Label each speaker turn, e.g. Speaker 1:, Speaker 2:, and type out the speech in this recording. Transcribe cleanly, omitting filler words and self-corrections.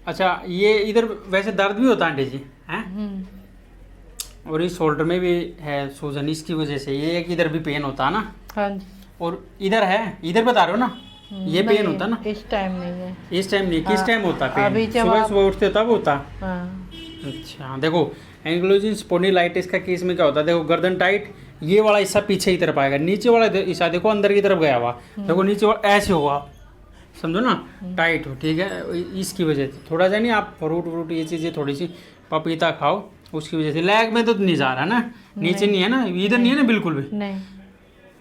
Speaker 1: अच्छा, ये इधर वैसे दर्द भी होता है आंटी जी, हैं? और इस शोल्डर में भी है सूजन, इसकी वजह से ये है कि इधर भी पेन होता है ना।
Speaker 2: हाँ जी।
Speaker 1: और इधर है, इधर बता रहे हो ना, ये पेन
Speaker 2: नहीं,
Speaker 1: होता है ना।
Speaker 2: इस टाइम नहीं है।
Speaker 1: इस टाइम नहीं, किस
Speaker 2: हाँ,
Speaker 1: टाइम होता है
Speaker 2: अभी
Speaker 1: पेन?
Speaker 2: जब
Speaker 1: सुबह
Speaker 2: आप
Speaker 1: सुबह उठते हो तब होता?
Speaker 2: हाँ
Speaker 1: अच्छा देखो, एंक्लोजिंग स्पोंडिलाइटिस का केस में क्या होता है, देखो गर्दन टाइट, ये वाला हिस्सा पीछे की तरफ आएगा, नीचे वाला हिस्सा देखो अंदर की तरफ गया हुआ, देखो नीचे वाला ऐसे होगा, समझो ना, टाइट हो, ठीक है। इसकी वजह से थोड़ा सा नहीं, आप फ्रूट व्रूट ये चीज़ें थोड़ी सी पपीता खाओ, उसकी वजह से। लेग में तो नहीं जा रहा ना, नीचे नहीं है ना, इधर नहीं है ना बिल्कुल भी।
Speaker 2: नहीं